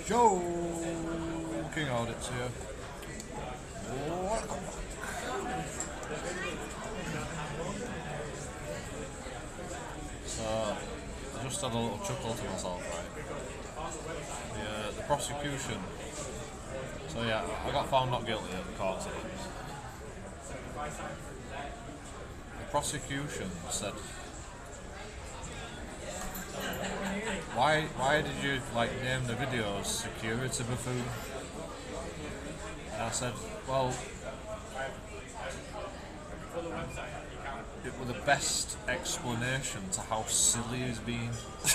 Joe King Audits here. Welcome. So, I just had a little chuckle to myself, right? The prosecution. So yeah, I got found not guilty at the court today. The prosecution said, why did you name the videos Security Buffoon? And I said, well, it was the best explanation to how silly he's been.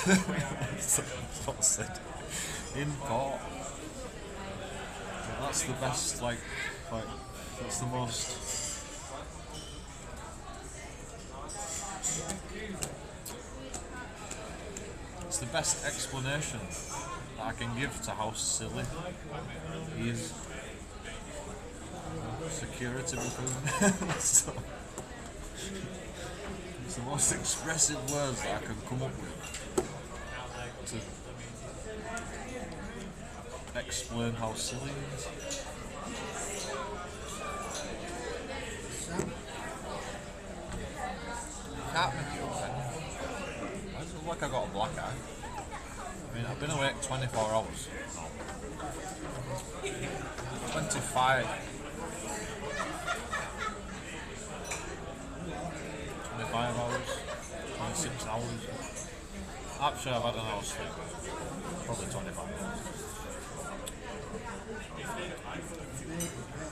That's what I said in court. That's the best, that's the most. It's the best explanation that I can give to how silly he is. Security Buffoon. So, it's the most expressive words that I can come up with to explain how silly he is. Can't make it up. It doesn't look like I got a black eye. I mean, I've been awake 24 hours. No. 25 hours, 26 hours. Actually, I've had an hour's sleep. Probably 25 hours.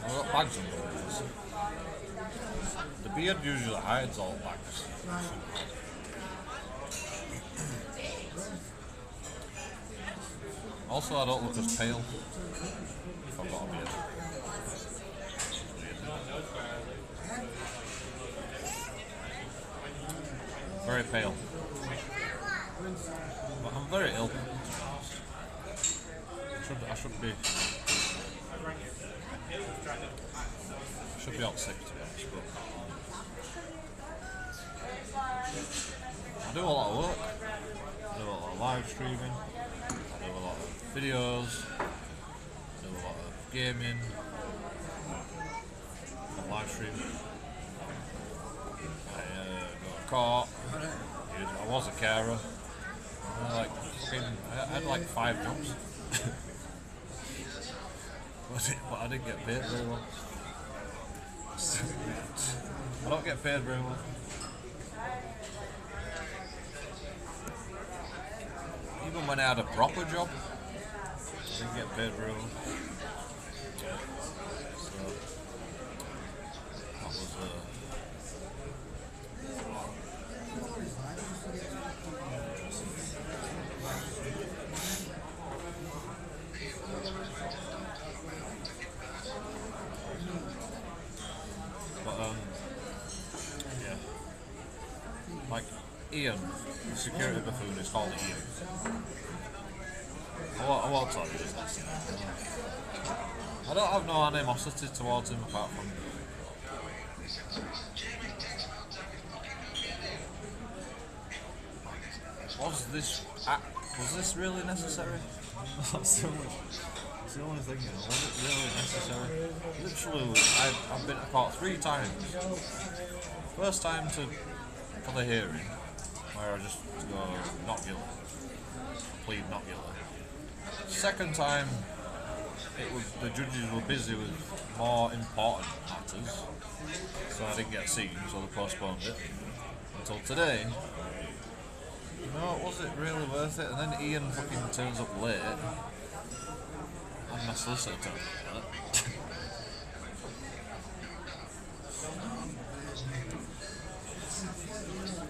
I've got bags under the ears. The beard usually hides all bags. Also, I don't look as pale if I've got a beard. Very pale. But I'm very ill. I should be out sick, to be honest, but I do a lot of work. I do a lot of live streaming. I do a lot of videos. I do a lot of gaming. I live stream. I go to court. I was a carer. I had like 5 jobs. But I didn't get paid very well. I don't get paid very well. Even when I had a proper job, I didn't get paid very well. So, that was yeah. Like Ian, the security buffoon is called Ian. I won't tell you his last name. I don't have no animosity towards him apart from. Was this really necessary? That's the only thing, you know. Was it really necessary? Literally, I've been to court 3 times. First time for the hearing, where I just go not guilty, plead not guilty. Second time, the judges were busy with more important matters, so I didn't get seen, so they postponed it until today. You know, was it really worth it? And then Ian fucking turns up late, and my solicitor turns up late.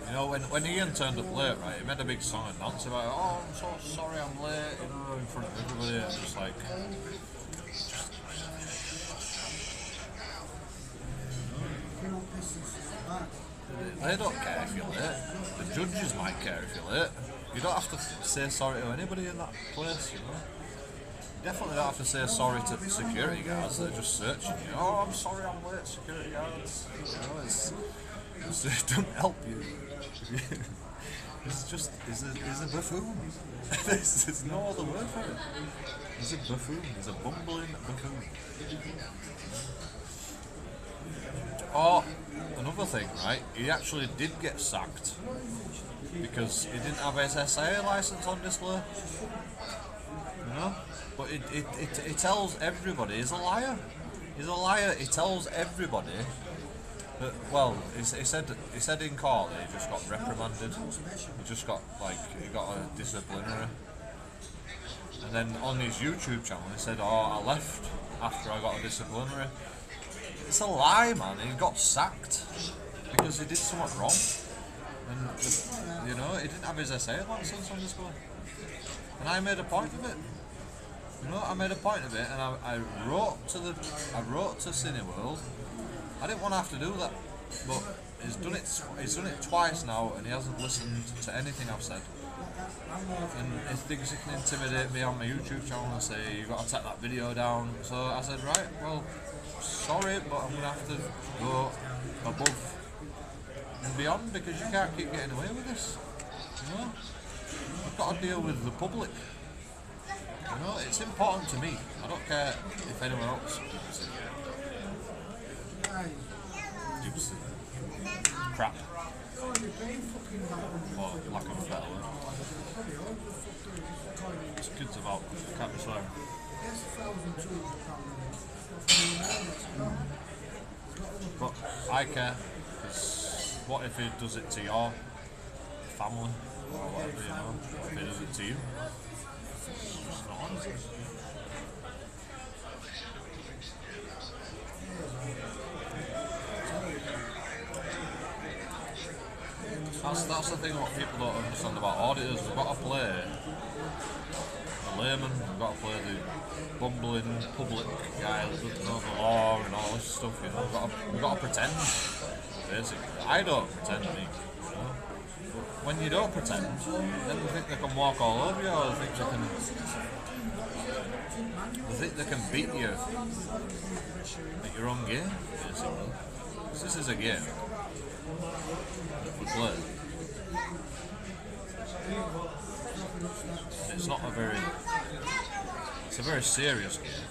You know, when Ian turned up late, right, he made a big song and dance about, oh, I'm so sorry I'm late, you know, in front of everybody. It's just like, they don't care if you're late. The judges might care if you're late. You don't have to say sorry to anybody in that place, you know. You definitely don't have to say sorry to security guards. They're just searching you. Oh, I'm sorry I'm late, security guards. You know, it doesn't help you. He's a buffoon. There's no other word for it. He's a buffoon. He's a bumbling buffoon. Oh, another thing, right? He actually did get sacked because he didn't have his SA license on display. You know? But it tells everybody he's a liar. He's a liar. He tells everybody that, well, he said in court that he just got reprimanded. He just got, he got a disciplinary. And then on his YouTube channel he said, oh, I left after I got a disciplinary. It's a lie, man. He got sacked because he did something wrong. And, you know, he didn't have his SA license on display. And I made a point of it. You know, I made a point of it, and I wrote to Cineworld. I didn't want to have to do that, but he's done it twice now, and he hasn't listened to anything I've said. And he thinks he can intimidate me on my YouTube channel and say, you've got to take that video down. So I said, right, well, sorry, but I'm going to have to go above and beyond, because you can't keep getting away with this. You know, you've got to deal with the public. You know, it's important to me. I don't care if anyone else gives it crap. Or lack of a better word. It's kids about, I can't be swearing. But I care, because what if he does it to your family or whatever, you know? What if he does it to you? It's not honest. That's the thing what people don't understand about auditors. We've got to play the layman, we've got to play the bumbling public guy that doesn't know the law and all this stuff, you know. We've got to pretend, basically. I don't pretend, me. You know? But when you don't pretend, then they think they can walk all over you, or they think they can beat you at your own game, basically. So this is a game that we play. It's not a very, it's a very serious game.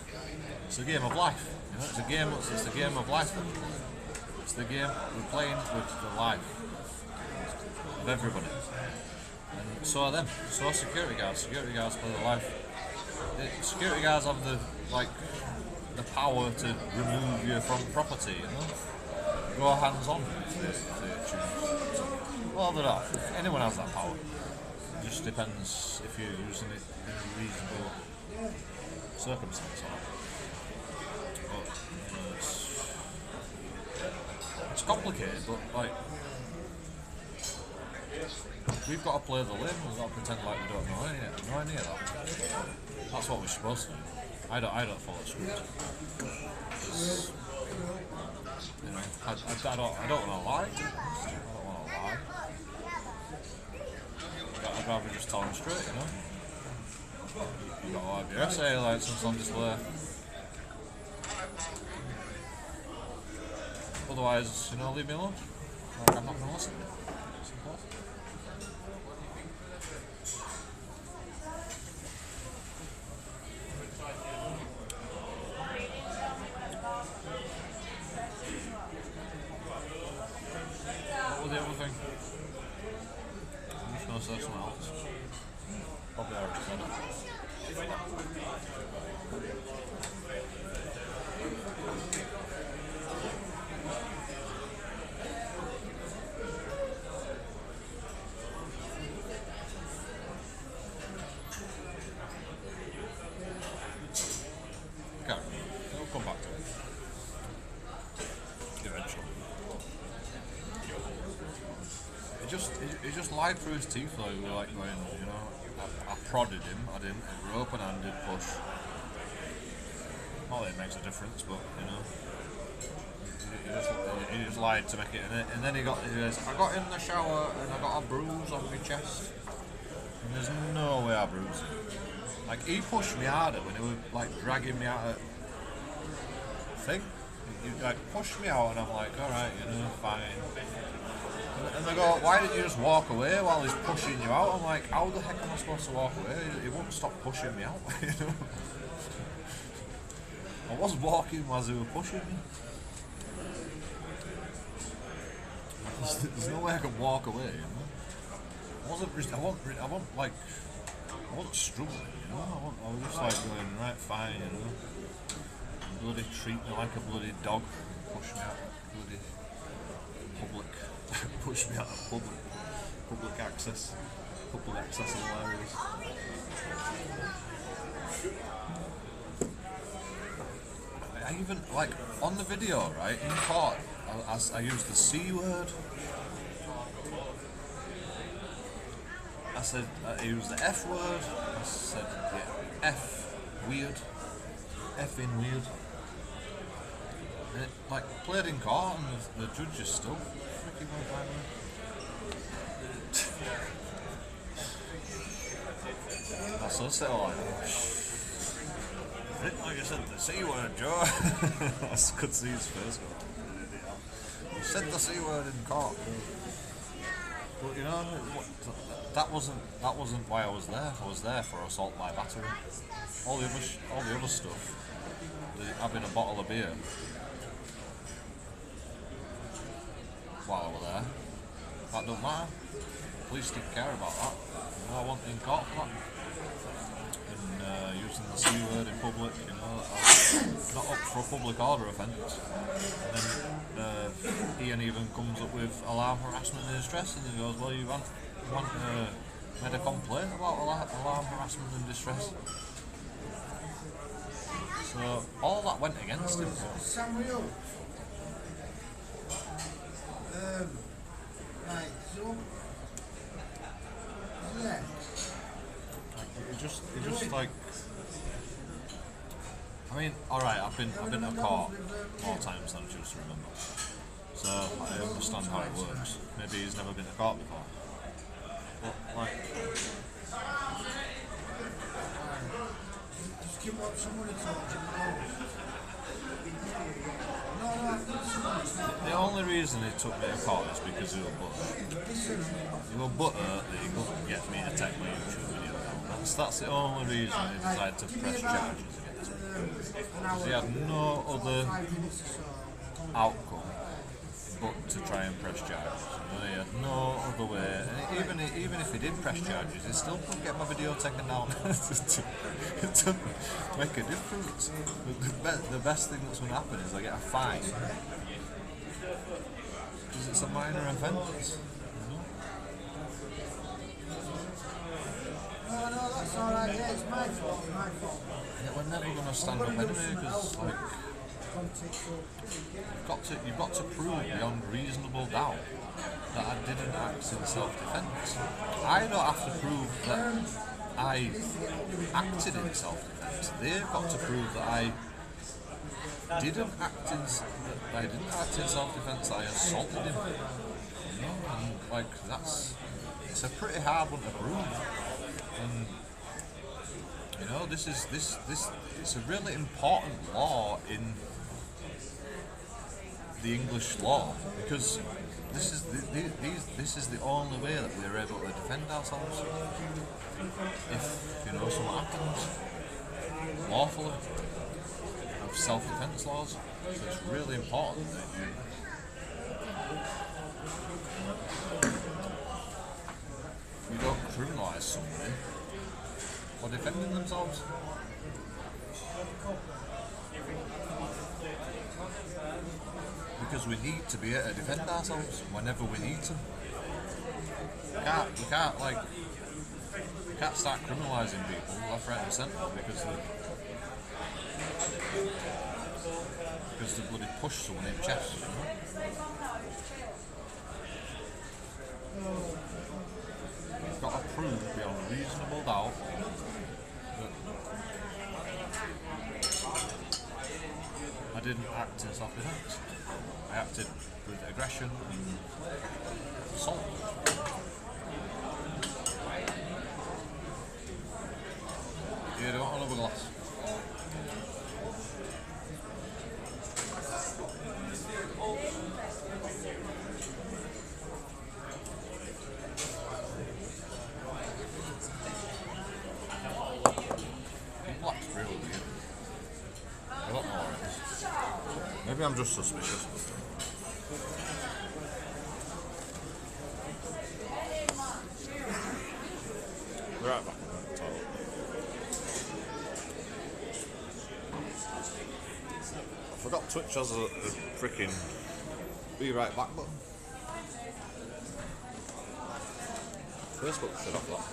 It's a game of life. You know? It's a game of life. It's the game we're playing with the life of everybody. And so are them. So are security guards. Security guards play the life. Security guards have the power to remove you from property, you know? Go hands on if they choose. Well, they're not. Anyone has that power. It just depends if you're using it in a reasonable circumstance or not. But, you know, it's complicated, but we've got to play the limb. We've got to pretend like we don't know any of that. That's what we're supposed to do. I don't follow script. You know, I don't want to lie. I don't want to lie. I'd rather just tell them straight, you know. You've got to have your SA license on display. Otherwise, you know, leave me alone. Like, I'm not going to listen. Simple. What was the other thing? I'm just going to say something else. Probably already said it. Okay, we'll come back to it. Eventually. He just lied through his teeth, like we were like going, you know. I prodded him. I didn't. It were open-handed push. Not that it makes a difference, but you know, he just lied to make it. And then he goes, I got in the shower and I got a bruise on my chest. And there's no way I bruised him. Like, he pushed me harder when he was like dragging me out of the thing. He like pushed me out, and I'm like, all right, you know, fine. And they go, why did you just walk away while he's pushing you out? I'm like, how the heck am I supposed to walk away? He wouldn't stop pushing me out. You know? I was walking while they were pushing me. There's no way I could walk away, you know? I wasn't struggling, you know? I was just like going, right, fine, you know? Bloody treat me like a bloody dog. Push me out of bloody public. Push me out of public access. Public accessible areas. I even, like, on the video, right, in court, I used the C word. I said, I used the F word. I said, yeah, F, weird. Effing weird. And it, like, played in court, and the judge is still freaking went by me. That's so still like, I didn't know you said the C word, Joe. I could see his face go. You said the C word in court. But you know, that wasn't why I was there. I was there for assault by battery. All the other stuff, having a bottle of beer while I was there, that don't matter. Police didn't care about that. You know, I wasn't in court for that. And using the C word in public, you know, I was not up for a public order offence. And then Ian even comes up with alarm harassment and distress, and he goes, well, you made a complaint about alarm harassment and distress. So all that went against him. Samuel. Right, so yeah. It just like, I mean, alright, I've been to court more times than I choose to remember. So I understand how it works. Maybe he's never been to court before. But like, Just keep what somebody told you. the only reason he took me to court is because he was butter. He was butter that he couldn't get me to take my YouTube video down. That's the only reason he decided to press charges against me. Because he had no other outcome but to try and press charges. You know, he had no other way. And even if he did press charges, he still couldn't get my video taken down. It doesn't make a difference. The best thing that's going to happen is I get a fine. Because it's a minor offence. No, that's alright, yeah, it's my fault. Yeah, we're never going to stand up anyway, because like, you've got to prove beyond reasonable doubt that I didn't act in self-defence. I don't have to prove that I acted in self-defence. They've got to prove that I didn't act in self-defence. I assaulted him. You know, and like it's a pretty hard one to prove. And you know, this it's a really important law in the English law, because this is the only way that we're able to defend ourselves. If you know something happens lawfully of self-defense laws, so it's really important that you don't criminalise somebody for defending themselves. Because we need to be able to defend ourselves whenever we need to. We can't start criminalising people left, right and centre because they bloody push someone in the chest, you know? You've got to prove beyond reasonable doubt that I didn't act in self-defence. I acted with aggression and assault. Yeah, do you want another glass? Maybe I'm just suspicious. Right back in the toilet. I forgot Twitch has a freaking be right back button. Facebook should have that.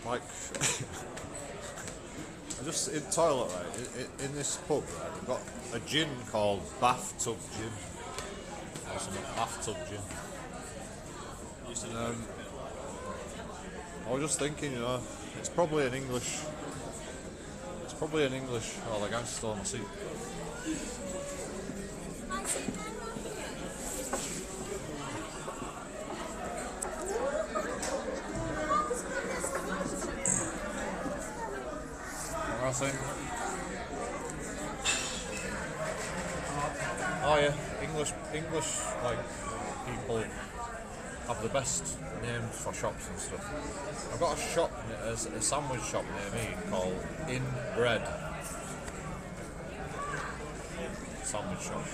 Like, I just in the toilet, right? In this pub, right? They've got a gin called bathtub gin. Or something, bathtub gin. And, I was just thinking, you know, it's probably an English. Oh, the guy's still on the seat. I think. Oh yeah, English like people have the best names for shops and stuff. I've got a shop, a sandwich shop near me called In Bread. Sandwich shop.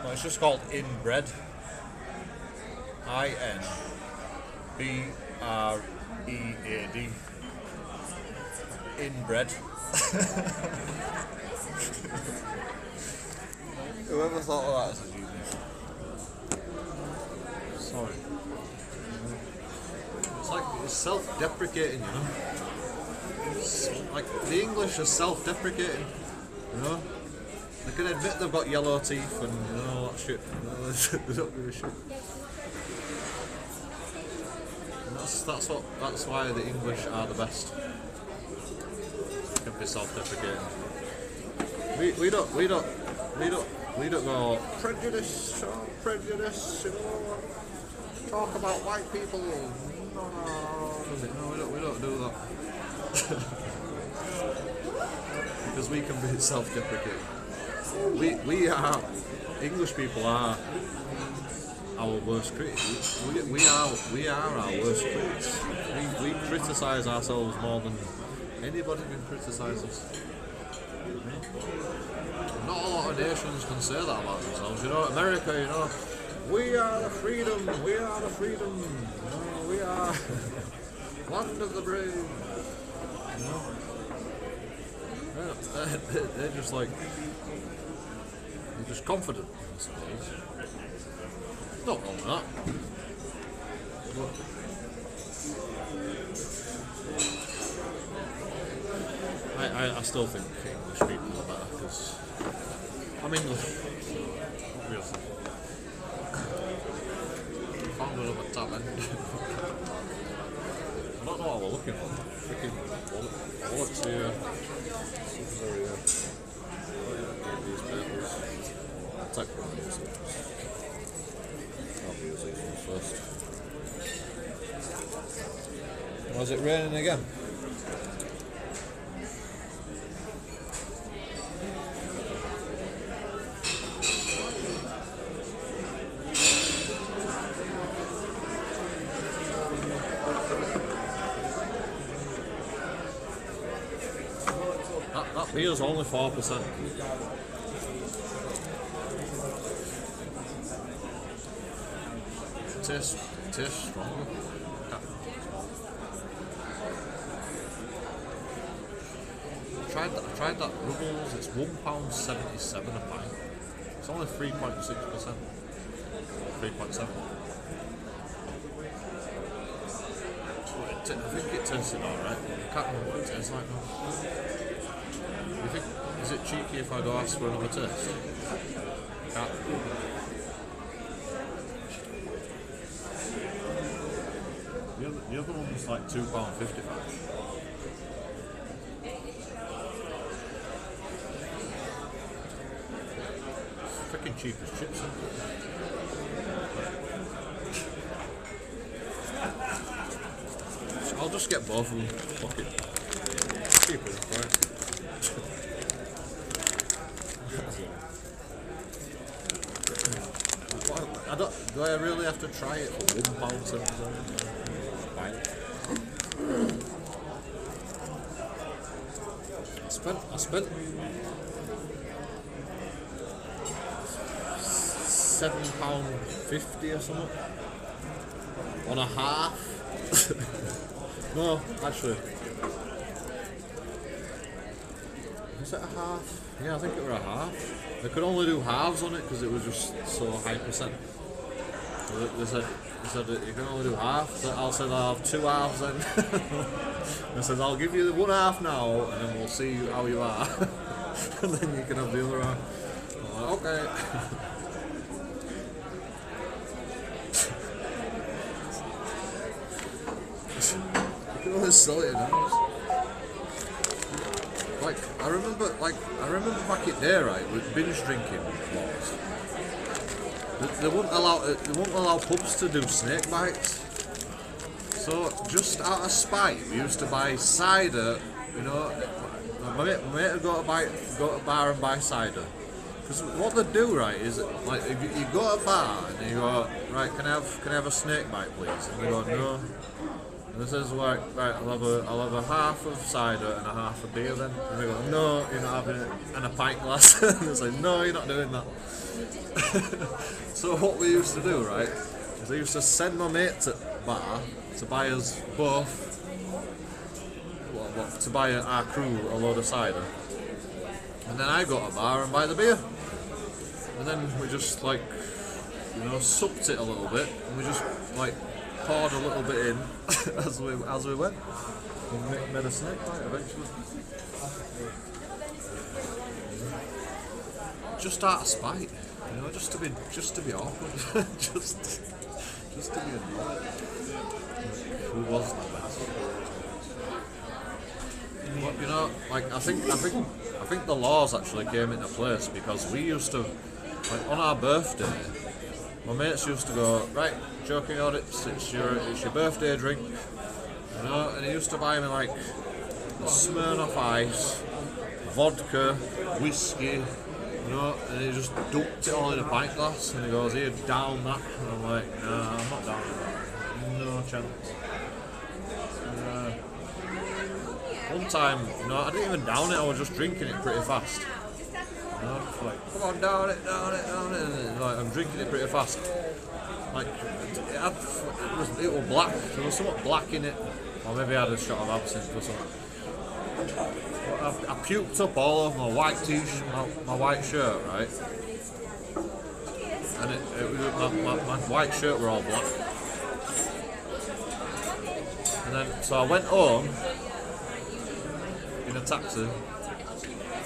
No, it's just called In Bread. INBREAD. In Bread. Whoever thought of that as a genius? Sorry. It's like, it's self-deprecating, you know? It's like, the English are self-deprecating, you know? They can admit they've got yellow teeth and, you know, all that shit. You know, they don't give a shit. And that's why the English are the best. Can be self-deprecating. we don't go prejudice, prejudice, you know, talk about white people. No, we don't do that. Because we can be self-deprecating. We are, English people are our worst critics. We are our worst critics. We criticise ourselves more than anybody can criticise us. Not a lot of nations can say that about themselves. You know, America, you know, we are the freedom, you know, we are land of the brave. You know? They're just like, they're just confident, I suppose. Not wrong with that. But I still think English people are better because I'm English, obviously. Found another talent. I don't know what we're looking for. Freaking wallets here. Something over here. These papers. I'll take one of these. I'll use these ones first. Was it raining again? That beer's only 4%. Tastes stronger. I tried that Rubles, it's £1.77 a pint. It's only 3.6%. 3.7. I think it tasted alright. I can't remember what it tastes like now. You think, is it cheeky if I go ask for another taste? Can't. The other one was like £2.55. Freaking cheap as chips, isn't it? I'll just get both of them. Fuck it. Cheaper, right? Do I really have to try it for £1.77? I spent £7.50 or something on a half. No, actually, was it a half? Yeah, I think it was a half. They could only do halves on it because it was just so high percent. So they said you can only do half. So I said I'll have 2 halves then. I said I'll give you the 1 half now, and then we'll see how you are, and then you can have the other half. I'm like, okay. You can always sell it in house. I remember back in there, right, with binge drinking laws. They won't allow pubs to do snake bites. So just out of spite, we used to buy cider. You know, my mate would go to a bar and buy cider. Because what they do, right, is like if you go to a bar and you go, right, can I have a snake bite, please? And they go, no. And it says, right, I'll have a half of cider and a half of beer then. And they go, no, you're not having it. And a pint glass. And it's like, no, you're not doing that. So what we used to do, right, is I used to send my mate to the bar to buy us both, to buy our crew a load of cider. And then I go to a bar and buy the beer. And then we just, like, you know, supped it a little bit. And we just, like, poured a little bit in as we went, and made a snake bite eventually. Just out of spite, you know, just to be awkward, just to be annoyed. Who was the best? But you know, like I think I think the laws actually came into place because we used to, like on our birthday, my mates used to go, right, joking on it, it's your birthday drink, you know, and he used to buy me like a Smirnoff Ice, vodka, whiskey, you know, and he just dumped it all in a pint glass, and he goes, here, down that, and I'm like, nah, I'm not down with that, no chance. One time, you know, I didn't even down it, I was just drinking it pretty fast. You know, just like, come on, down it, and like, I'm drinking it pretty fast. Like, it was black, there was something black in it, or maybe I had a shot of absinthe or something. I puked up all over my white t-shirt, my white shirt, right? And it was, my white shirt were all black. And then, so I went home in a taxi,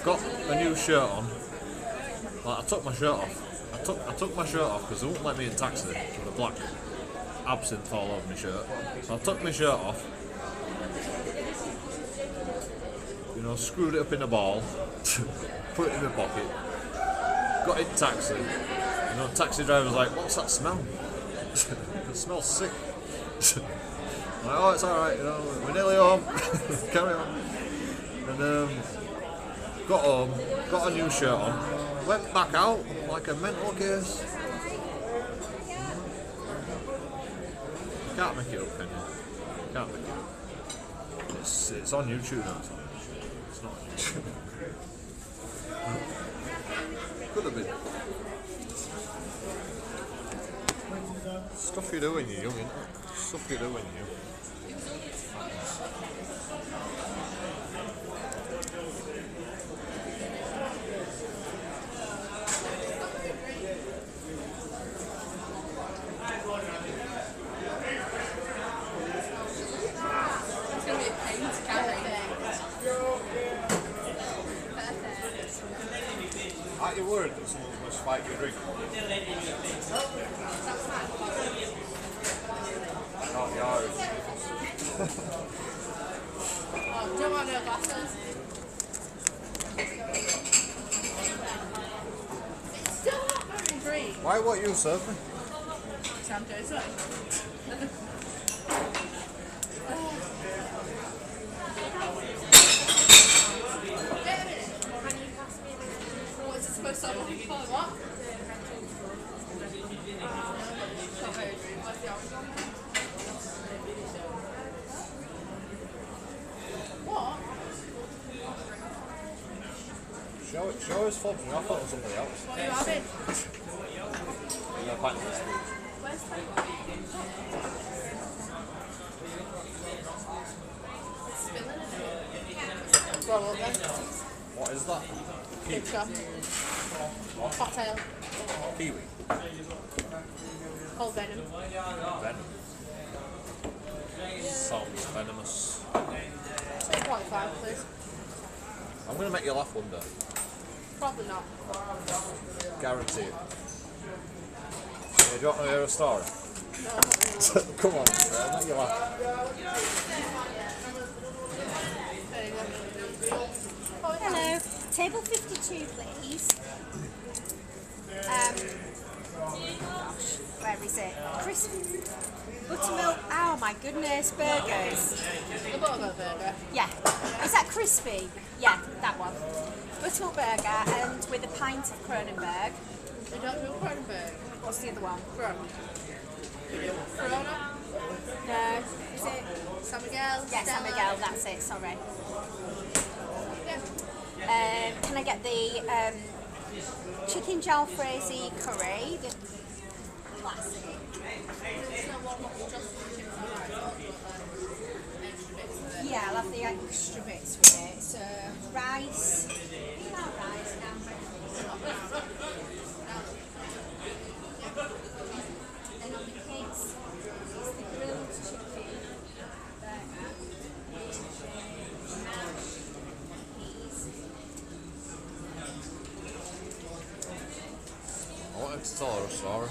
got a new shirt on. Like, I took my shirt off. I took my shirt off because they wouldn't let me in taxi with the black absinthe all over my shirt. So I took my shirt off. You know, screwed it up in a ball, put it in my pocket, got in taxi. You know, taxi driver was like, "What's that smell?" It smells sick. I'm like, oh, it's alright, you know, we're nearly home. Carry on. And got home, got a new shirt on, went back out like a mental case. You can't make it up, can you? You can't make it up. It's on YouTube now. It's not on YouTube. Could have been. Stuff you do when you're young, innit? Stuff you do when you're young. Are you worried that someone must spike your drink? Not yours. Oh, don't want no glasses. It's still not very green. Why won't you serve me? Sam Joseph. What's it supposed to look for? What? Not very green. What's the orange one? What? Show us fobbing off on somebody else. What are you having? You're gonna pack this food. Where's the It's spilling in it. Roll up then. What is that? Picture. Cocktail. Kiwi. Cold venom. Venom. Sounds venomous. 2.5 please. I'm gonna make you laugh one day. Probably not. Guarantee it. Yeah, do you want to hear a story? No, not really. Come on, I'll make you laugh. There you go. Oh, Hello, table 52 please. Gosh, where is it? Crispy buttermilk, oh my goodness, burgers. The buttermilk burger. Yeah, is that crispy? Yeah, that one. Buttermilk burger and with a pint of Kronenberg. We don't do Kronenberg. What's the other one? Corona? No, is it? San Miguel? Yeah, San Stella? Miguel, that's it, sorry. Yeah. Can I get the chicken jalfrezi curry? The classic. It's not one that's just chips and rice, extra bits of it. Yeah, I'll have the extra bits with it. So, rice. You like rice now? Then on the kids, it's the grilled chicken burger, mash, peas. I wanted to tell her a story.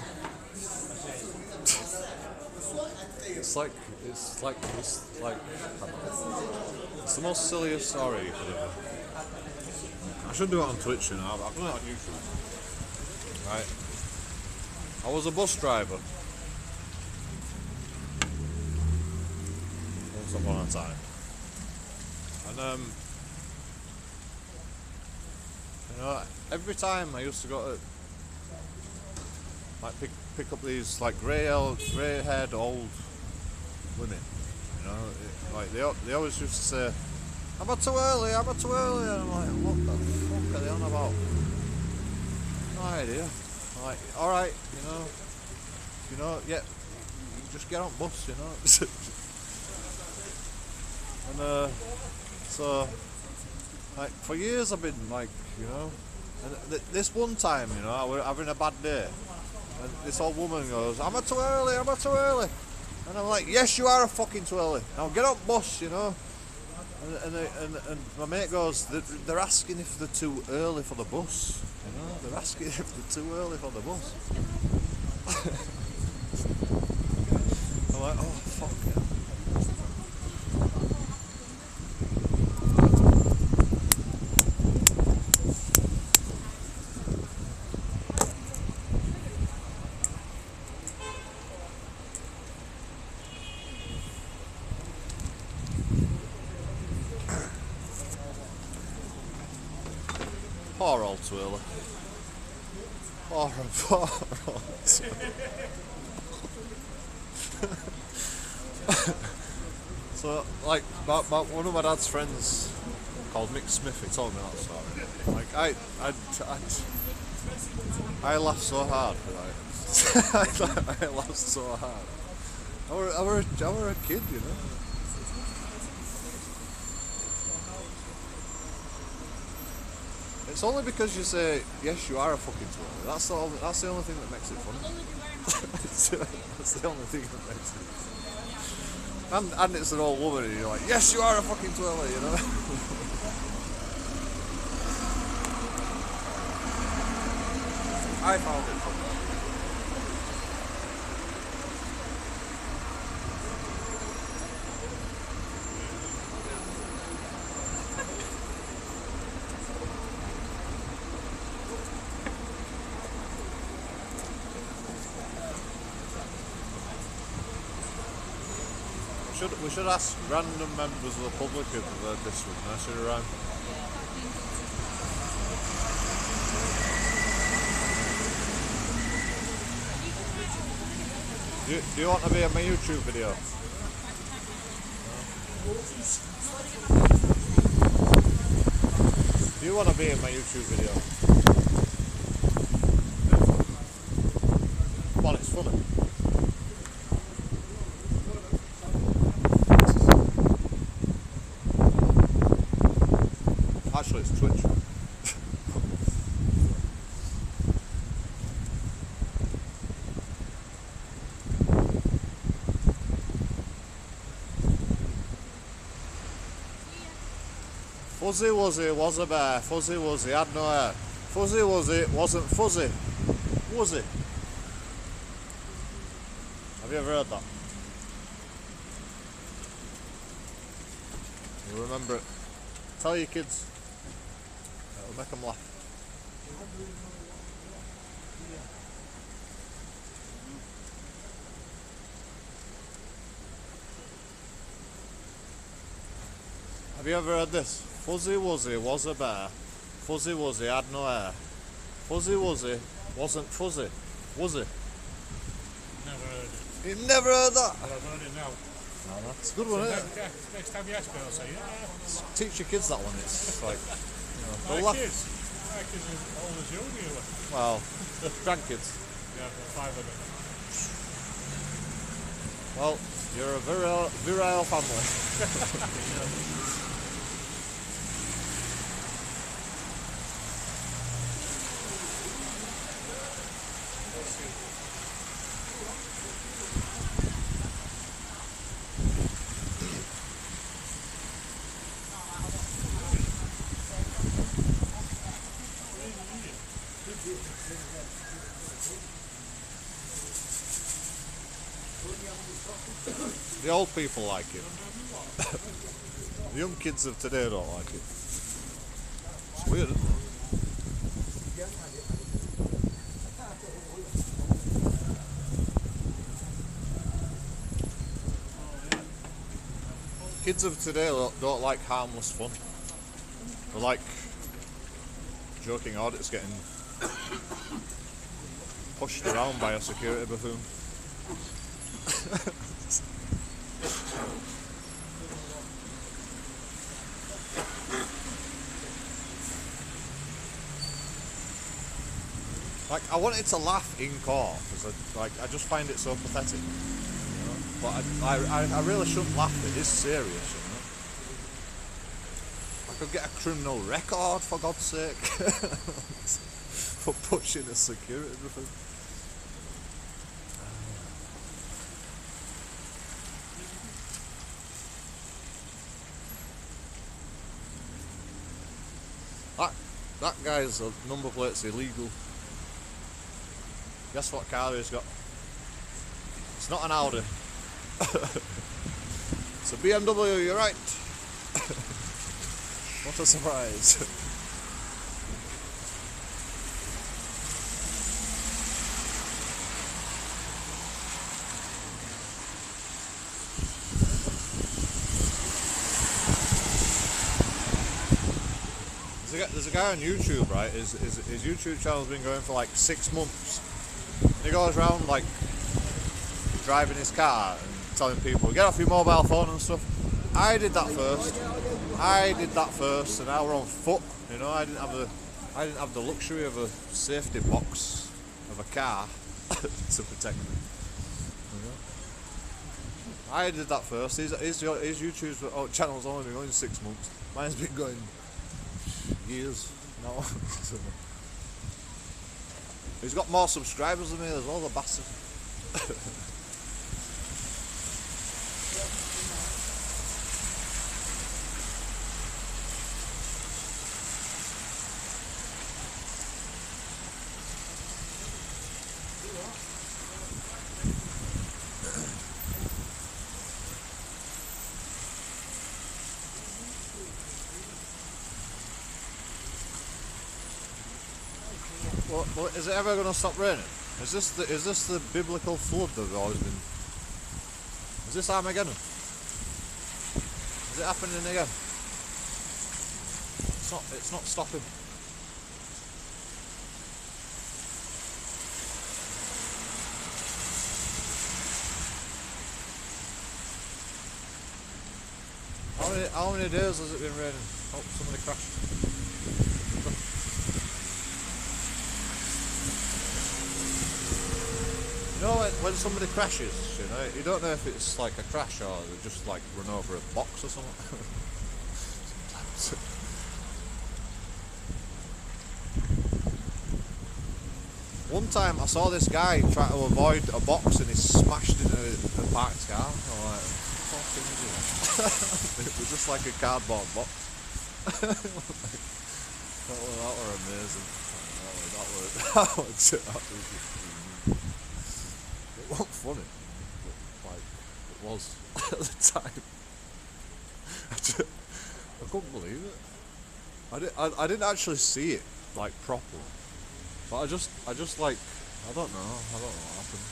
It's like it's the most silliest story you could ever. I should do it on Twitch, you know. I've done it on YouTube. Right. I was a bus driver. Once upon a time. And you know, every time I used to go to like pick up these like grey-haired old women, you know, like they always used to say, "I'm too early, I'm too early," and I'm like, what the fuck are they on about? No idea. I'm like, all right, you know, yeah, you just get on bus, you know. And so like for years I've been like, you know, and this one time, you know, I was having a bad day, and this old woman goes, "I'm too early, I'm too early," and I'm like, "Yes, you are a fucking too early. Now get on bus, you know." And my mate goes, "They're asking if they're too early for the bus, you know. They're asking if they're too early for the bus." I'm like, "Oh fuck yeah." Poor old Twirler. Poor old Twirler. So, like, one of my dad's friends called Mick Smith, he told me that story. Like, I laughed so hard, right? I laughed so hard. I were a kid, you know. It's only because you say, "Yes, you are a fucking twirl." That's the only thing that makes it funny. That's the only thing that makes it funny. And it's an old woman and you're like, "Yes, you are a fucking twirler," you know. I found it funny. We should ask random members of the public if they've heard this one. Nursery rhyme. Do you want to be in my YouTube video? Do you want to be in my YouTube video? Come on, it's funny. Actually, it's Twitch. Fuzzy Wuzzy was a bear. Fuzzy Wuzzy had no hair. Fuzzy Wuzzy wasn't fuzzy. Was it? Have you ever heard that? You remember it? Tell your kids. It'll make them laugh. Have you ever heard this? Fuzzy Wuzzy was a bear. Fuzzy Wuzzy had no hair. Fuzzy Wuzzy wasn't fuzzy. Was it? Never heard it. You've never heard that? But I've heard it now. Oh, that's a good one, isn't it? Yeah, next time you ask me, I'll say, yeah. Teach your kids that one. It's like, you know, they'll My laugh. kids are as old as you, nearly. Well, grandkids. Yeah, 5 of them. Well, you're a virile family. The old people like it. The young kids of today don't like it. It's weird, isn't it? Kids of today don't like harmless fun. They like joking audits getting pushed around by a security buffoon. Like, I wanted to laugh in court because I just find it so pathetic, you know? But I really shouldn't laugh. It is serious, you know. I could get a criminal record, for God's sake, for pushing a security buffoon. That guy's number plate's illegal. Guess what car he's got? It's not an Audi. It's a BMW, you're right. What a surprise. There's a guy on YouTube, right? His YouTube channel's been going for like 6 months. He goes around like driving his car and telling people, get off your mobile phone and stuff. I did that first, and now we're on foot. You know, I didn't have the luxury of a safety box of a car to protect me. You know? I did that first. His YouTube channel's only been going 6 months. Mine's been going years now. He's got more subscribers than me as well, the bastard. Well, is it ever going to stop raining? Is this the biblical flood that we've always been? Is this Armageddon? Is it happening again? It's not stopping. How many days has it been raining? Oh, somebody crashed. You know, when somebody crashes, you know, you don't know if it's like a crash or they just like run over a box or something. One time I saw this guy try to avoid a box and he smashed into a parked car. I'm like, what the fuck is it? It was just like a cardboard box. that were amazing. That was it wasn't funny, but like it was at the time. I couldn't believe it. I didn't actually see it like properly, but I just like I don't know what happened.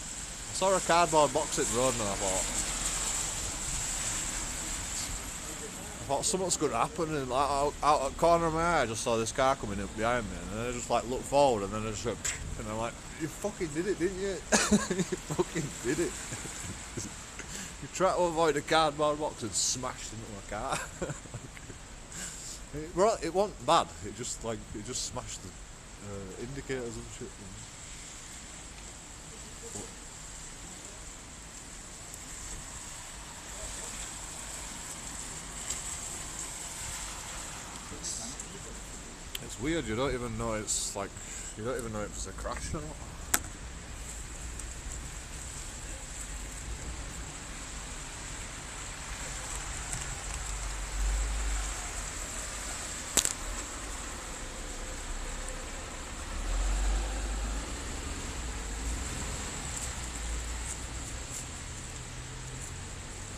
I saw a cardboard box at the road and I thought something's going to happen, and like out the corner of my eye I just saw this car coming up behind me, and then I just like looked forward and then I just went and I'm like, you fucking did it, didn't you? You fucking did it. You tried to avoid a cardboard box and smashed into my car. It wasn't bad. It just smashed the indicators and shit. It's weird. You don't even know it's like. You don't even know if it's a crash or not.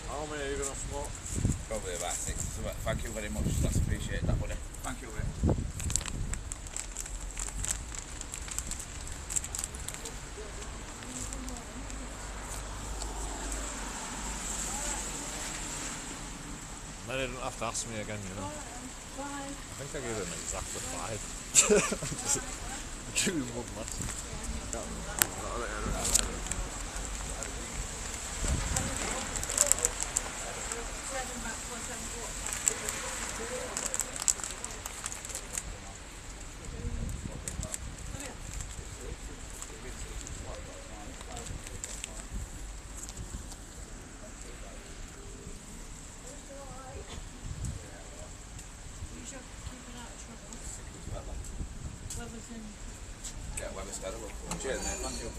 How many are you going to smoke? Probably about 6. So, thank you very much. That's appreciate that, buddy. Thank you, mate. Then he didn't have to ask me again, you know. Bye. I think I gave him exactly 5. Give him one less. Yeah, weather's terrible. Cheers, mate. Thank you.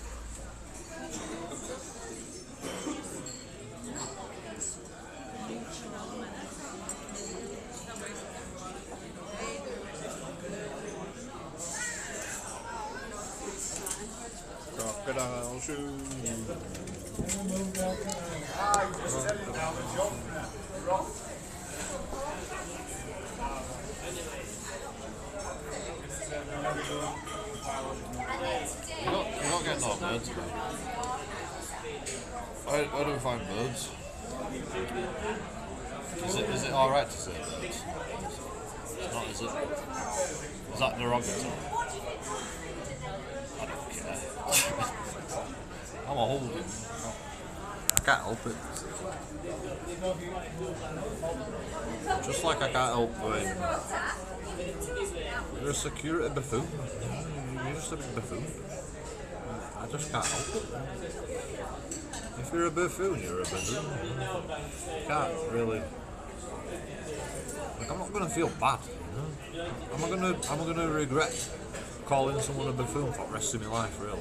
Crocodile shoes. You're not getting no birds today. Where do we find birds? Is it alright to say birds? It's not, is it? Is that derogatory? I don't care. I'm a holding. I can't help it. Just like I can't help going. You're a security buffoon. You're just a big buffoon. I just can't help it. If you're a buffoon, you're a buffoon. You can't really. Like, I'm not gonna feel bad, you know. Am I gonna regret calling someone a buffoon for the rest of my life, really?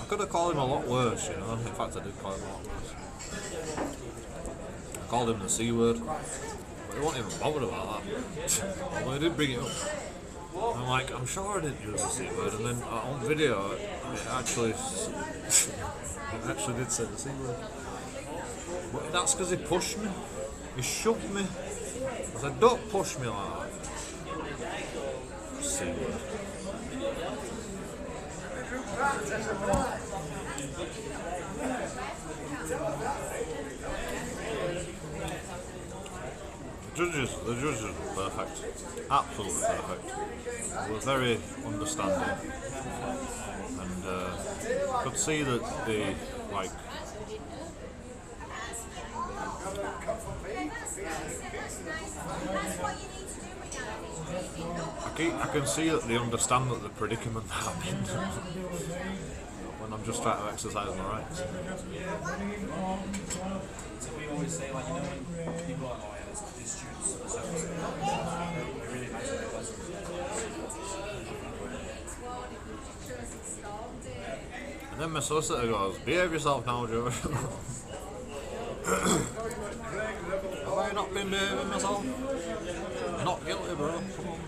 I could have called him a lot worse, you know. In fact, I did call him a lot worse. I called him the C word, but he wasn't even bothered about that. Well, he did bring it up. I'm like, I'm sure I didn't use the C word, and then on video, it actually did say the C word. But that's because he pushed me. He shoved me. I said, don't push me like that. C word. The judges were perfect. Absolutely perfect. They were very understanding. And could see that they, like, I can see that they understand that the predicament that I'm in when I'm just trying to exercise my rights. So we always say, like, you know, when people are like, these students, so they're really nice and pleasant. And then my solicitor goes, behave yourself now, Joe. Have I not been behaving myself? Not guilty, bro. Come on.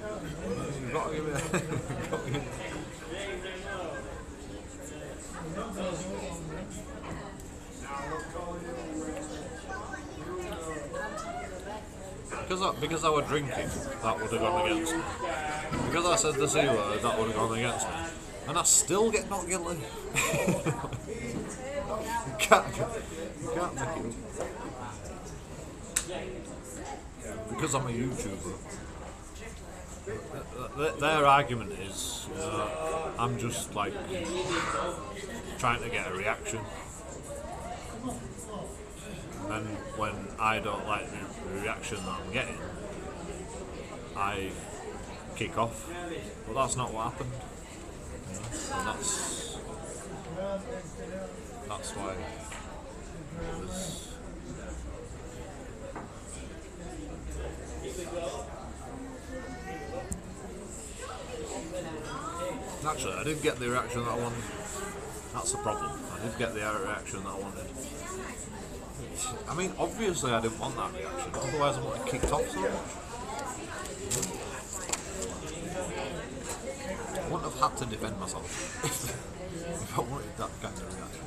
You've got to give it. Because I was drinking, that would have gone against me. Because I said the C word, that would have gone against me. And I still get not guilty. You can't make it up. Because I'm a YouTuber. Their argument is, I'm just like trying to get a reaction. And then when I don't like the reaction that I'm getting, I kick off. But that's not what happened. You know? And that's why it was. Actually, I did get the reaction that I wanted. That's the problem. I did get the reaction that I wanted. I mean, obviously I didn't want that reaction, otherwise I wouldn't have kicked off so much. I wouldn't have had to defend myself if I wanted that kind of reaction.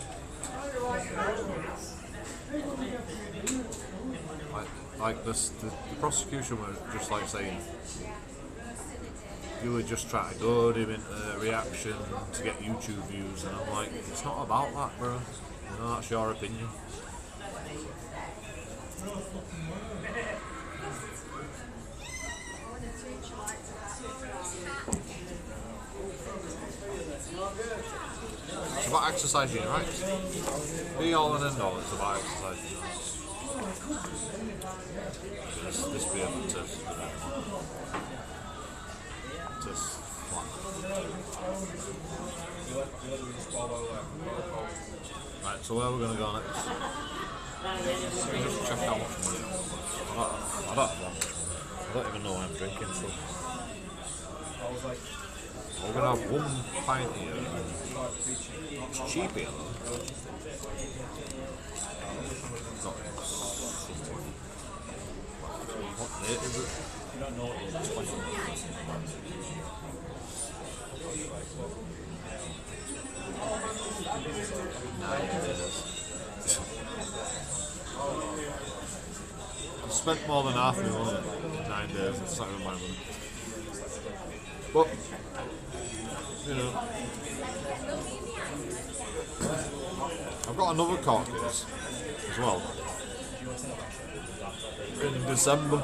Like this, the prosecution were just like saying, you were just trying to goad him into a reaction to get YouTube views, and I'm like, it's not about that, bro. You know, that's your opinion. It's about exercising, right? Be all and end all, it's about exercising. This beer tastes flat. Right, so where are we going to go next? Just check how much money I don't have that much. I don't even know what I'm drinking, so we're going to have 1 pint here. It's cheap here though. What date is it? You don't know what it is. 9 days. I've spent more than half my money in 9 days. It's not even my money. But, you know, I've got another cork case as well in December.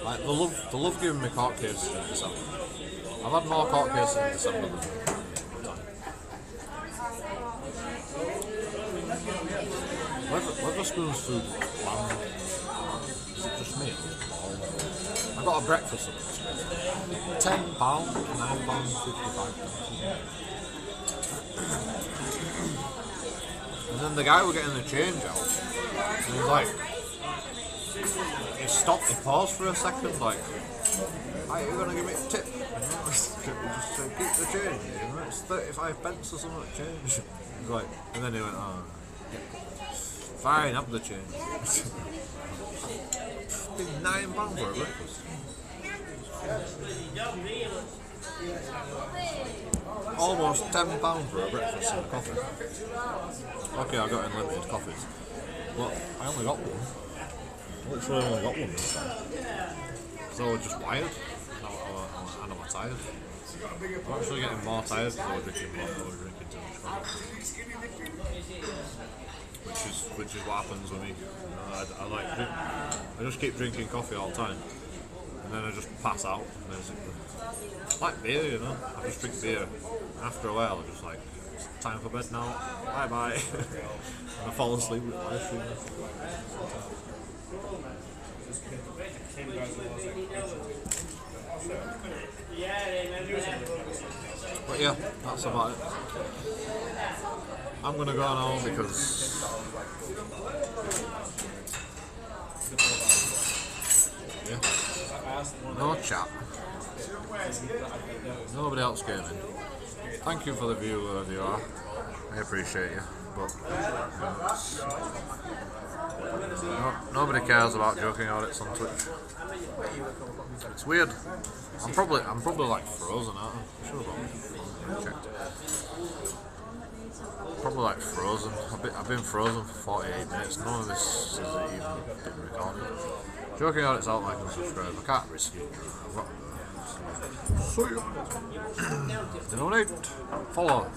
Like, they love giving me cork cases in December. I've had more cork cases in December than Weatherspoon's food bland. Is it just me? I got a breakfast of it. £10, £9.55. And then the guy was getting the change out. And he was like, he stopped, he paused for a second, like, "Are you gonna give me a tip?" You know? Just keep the change, you know? It's 35 pence or something to change. He's like, and then he went, "Oh, fine, have the change." It's £9 for a breakfast. Almost £10 for a breakfast and a coffee. Okay, I got unlimited coffees, but I only got one. I literally only got one this time. So I was just wired, and I was tired. I'm actually getting more tired because I was drinking too much coffee. Which is what happens with me. You know, I just keep drinking coffee all the time, and then I just pass out basically. Like beer, you know. I just drink beer. After a while, I'm just like, it's time for bed now. Bye bye. And I fall asleep with live streaming. But yeah, that's about it. I'm gonna go now because no chat. Nobody else came in. Thank you for the view, wherever you are. I appreciate you, but nobody cares about joking audits on Twitch. It's weird. I'm probably like frozen, aren't I? I should have checked. Probably like frozen. I've been frozen for 48 minutes. None of this has even been recorded. Joking audits out, like and subscribe. I can't risk it. I've got to donate, follow.